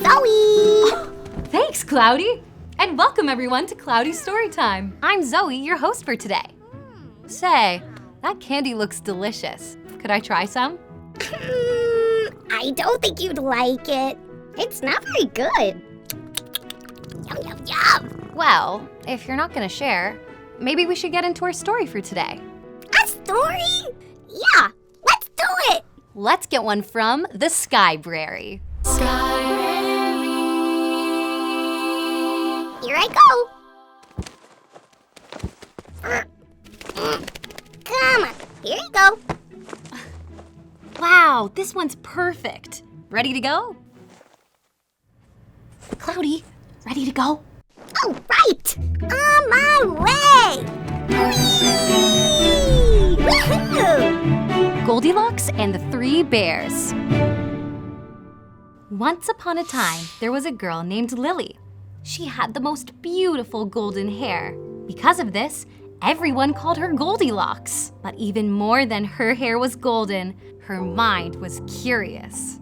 Zoey! Thanks, Cloudy! And welcome everyone to Cloudy's Storytime. I'm Zoey, your host for today. Say, that candy looks delicious. Could I try some? I don't think you'd like it. It's not very good. Yum, yum, yum. Well, if you're not gonna share, maybe we should get into our story for today. A story? Yeah, let's do it! Let's get one from the SkyBrary. Here I go. Come on, here you go. Wow, this one's perfect. Ready to go? Cloudy, ready to go? Oh, right! On my way! Whee! Woohoo! Goldilocks and the Three Bears. Once upon a time, there was a girl named Lily. She had the most beautiful golden hair. Because of this, everyone called her Goldilocks. But even more than her hair was golden, her mind was curious.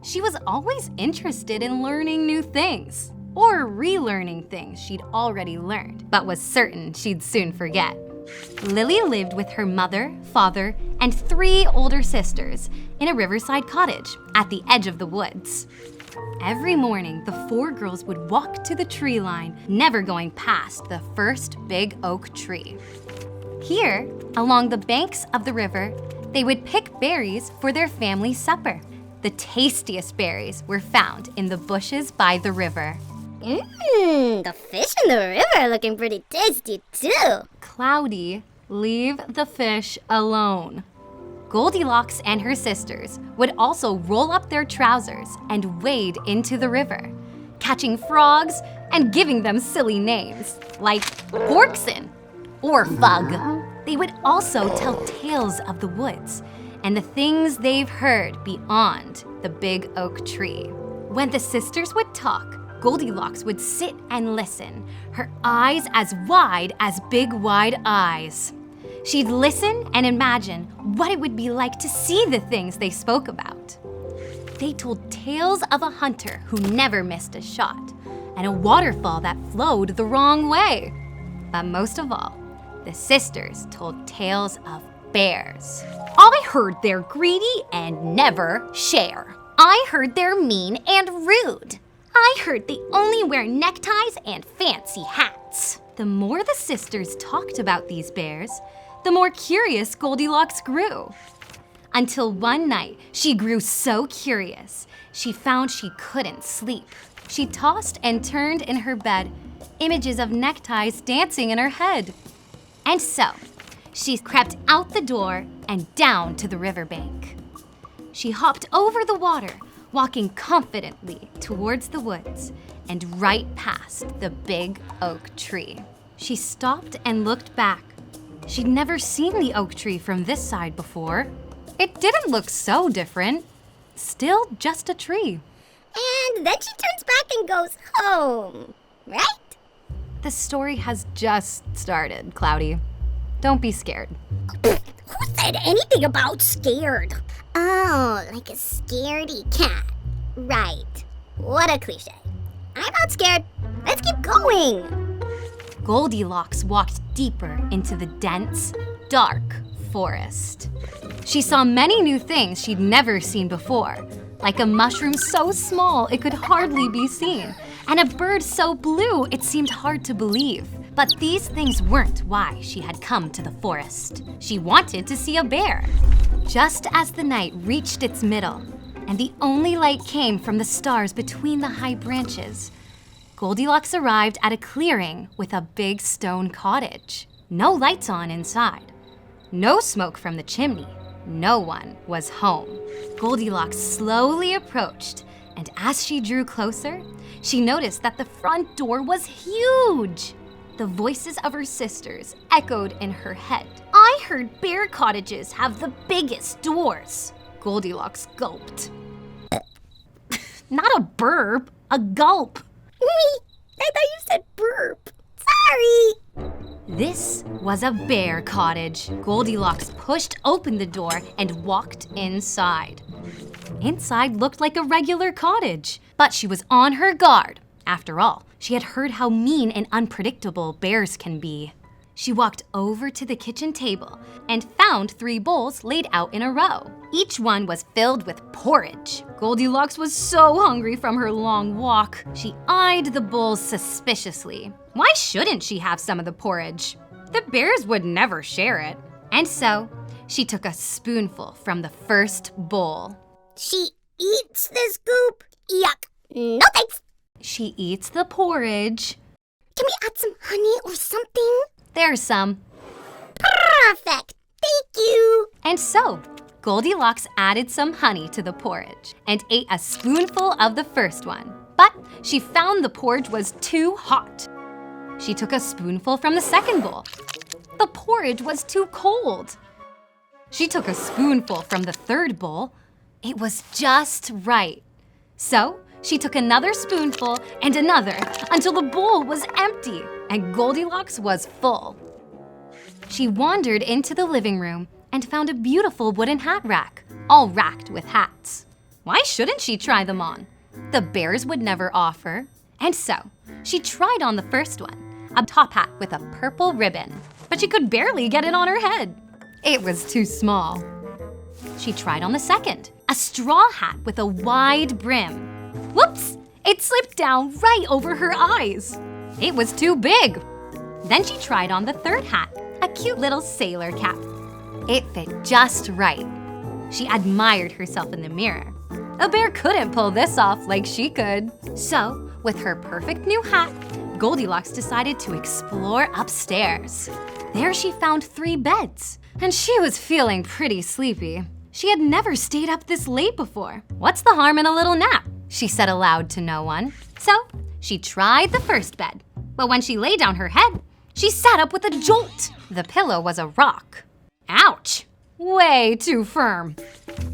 She was always interested in learning new things, or relearning things she'd already learned, but was certain she'd soon forget. Lily lived with her mother, father, and 3 older sisters in a riverside cottage at the edge of the woods. Every morning, the 4 girls would walk to the tree line, never going past the first big oak tree. Here, along the banks of the river, they would pick berries for their family supper. The tastiest berries were found in the bushes by the river. The fish in the river are looking pretty tasty too. Cloudy, leave the fish alone. Goldilocks and her sisters would also roll up their trousers and wade into the river, catching frogs and giving them silly names like Porkson or Fug. They would also tell tales of the woods and the things they've heard beyond the big oak tree. When the sisters would talk, Goldilocks would sit and listen, her eyes as wide as big wide eyes. She'd listen and imagine what it would be like to see the things they spoke about. They told tales of a hunter who never missed a shot and a waterfall that flowed the wrong way. But most of all, the sisters told tales of bears. I heard they're greedy and never share. I heard they're mean and rude. I heard they only wear neckties and fancy hats. The more the sisters talked about these bears, the more curious Goldilocks grew. Until one night, she grew so curious, she found she couldn't sleep. She tossed and turned in her bed, images of neckties dancing in her head. And so, she crept out the door and down to the riverbank. She hopped over the water, walking confidently towards the woods and right past the big oak tree. She stopped and looked back. She'd never seen the oak tree from this side before. It didn't look so different. Still just a tree. And then she turns back and goes home, right? The story has just started, Cloudy. Don't be scared. Who said anything about scared? Oh, like a scaredy cat. Right. What a cliche. I'm not scared. Let's keep going. Goldilocks walked deeper into the dense, dark forest. She saw many new things she'd never seen before, like a mushroom so small it could hardly be seen, and a bird so blue it seemed hard to believe. But these things weren't why she had come to the forest. She wanted to see a bear. Just as the night reached its middle, and the only light came from the stars between the high branches, Goldilocks arrived at a clearing with a big stone cottage. No lights on inside. No smoke from the chimney. No one was home. Goldilocks slowly approached, and as she drew closer, she noticed that the front door was huge. The voices of her sisters echoed in her head. I heard bear cottages have the biggest doors. Goldilocks gulped. Not a burp, a gulp. I thought you said burp. Sorry. This was a bear cottage. Goldilocks pushed open the door and walked inside. Inside looked like a regular cottage, but she was on her guard. After all, she had heard how mean and unpredictable bears can be. She walked over to the kitchen table and found 3 bowls laid out in a row. Each one was filled with porridge. Goldilocks was so hungry from her long walk. She eyed the bowls suspiciously. Why shouldn't she have some of the porridge? The bears would never share it. And so, she took a spoonful from the first bowl. She eats the scoop. Yuck. No thanks. She eats the porridge. Can we add some honey or something? There's some. Perfect. Thank you. And so, Goldilocks added some honey to the porridge and ate a spoonful of the first one. But she found the porridge was too hot. She took a spoonful from the second bowl. The porridge was too cold. She took a spoonful from the third bowl. It was just right. So, she took another spoonful and another until the bowl was empty and Goldilocks was full. She wandered into the living room and found a beautiful wooden hat rack, all racked with hats. Why shouldn't she try them on? The bears would never offer. And so, she tried on the first one, a top hat with a purple ribbon, but she could barely get it on her head. It was too small. She tried on the second, a straw hat with a wide brim. Whoops! It slipped down right over her eyes. It was too big. Then she tried on the third hat, a cute little sailor cap. It fit just right. She admired herself in the mirror. A bear couldn't pull this off like she could. So, with her perfect new hat, Goldilocks decided to explore upstairs. There she found 3 beds, and she was feeling pretty sleepy. She had never stayed up this late before. What's the harm in a little nap? She said aloud to no one. So, she tried the first bed, but when she lay down her head, she sat up with a jolt. The pillow was a rock. Ouch! Way too firm.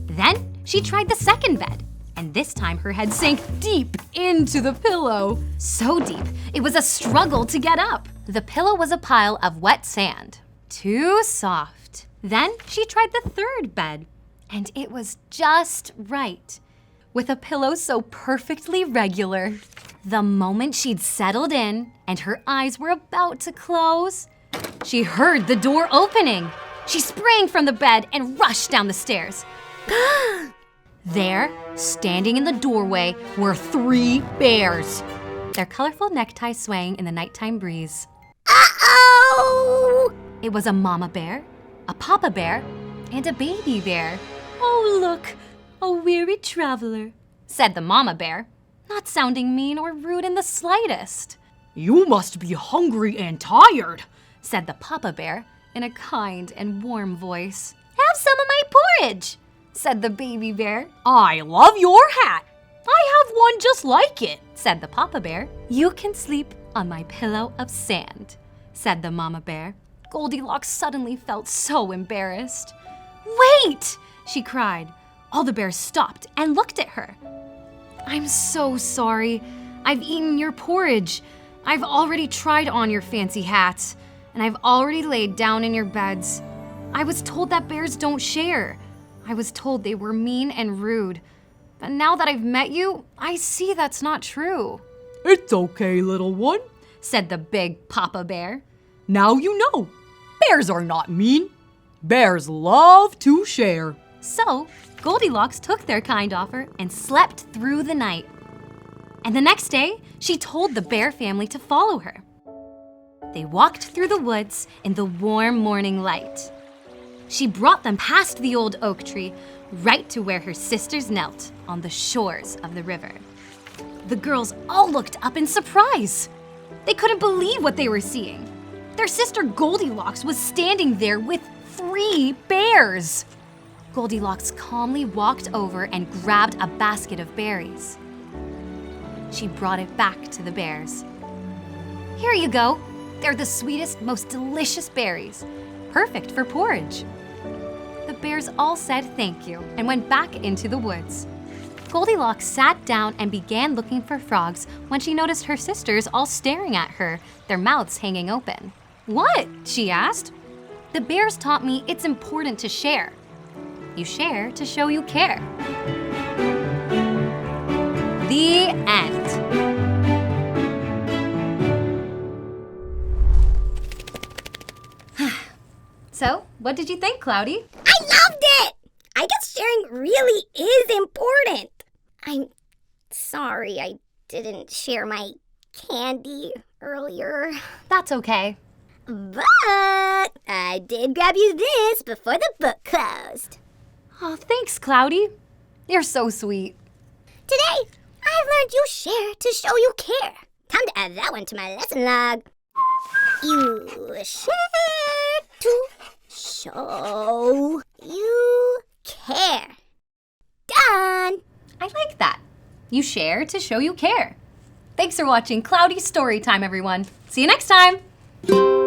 Then she tried the second bed, and this time her head sank deep into the pillow. So deep, it was a struggle to get up. The pillow was a pile of wet sand. Too soft. Then she tried the third bed, and it was just right, with a pillow so perfectly regular. The moment she'd settled in and her eyes were about to close, she heard the door opening. She sprang from the bed and rushed down the stairs. There, standing in the doorway, were 3 bears, their colorful neckties swaying in the nighttime breeze. Uh-oh! It was a mama bear, a papa bear, and a baby bear. "Oh, look, a weary traveler," said the mama bear, not sounding mean or rude in the slightest. "You must be hungry and tired," said the papa bear in a kind and warm voice. "Have some of my porridge," said the baby bear. "I love your hat. I have one just like it," said the papa bear. "You can sleep on my pillow of sand," said the mama bear. Goldilocks suddenly felt so embarrassed. "Wait!" she cried. All the bears stopped and looked at her. "I'm so sorry. I've eaten your porridge. I've already tried on your fancy hats, and I've already laid down in your beds. I was told that bears don't share. I was told they were mean and rude. But now that I've met you, I see that's not true," "It's okay, little one," said the big papa bear. "Now you know. Bears are not mean. Bears love to share." So, Goldilocks took their kind offer and slept through the night. And the next day, she told the bear family to follow her. They walked through the woods in the warm morning light. She brought them past the old oak tree, right to where her sisters knelt on the shores of the river. The girls all looked up in surprise. They couldn't believe what they were seeing. Their sister Goldilocks was standing there with 3 bears. Goldilocks calmly walked over and grabbed a basket of berries. She brought it back to the bears. "Here you go. They're the sweetest, most delicious berries, perfect for porridge." The bears all said thank you and went back into the woods. Goldilocks sat down and began looking for frogs when she noticed her sisters all staring at her, their mouths hanging open. "What?" she asked. "The bears taught me it's important to share. You share to show you care." The end. So, what did you think, Cloudy? I loved it! I guess sharing really is important. I'm sorry I didn't share my candy earlier. That's okay. But I did grab you this before the book closed. Oh, thanks, Cloudy. You're so sweet. Today, I've learned you share to show you care. Time to add that one to my lesson log. You share to show you care. Done. I like that. You share to show you care. Thanks for watching Cloudy Storytime, everyone. See you next time.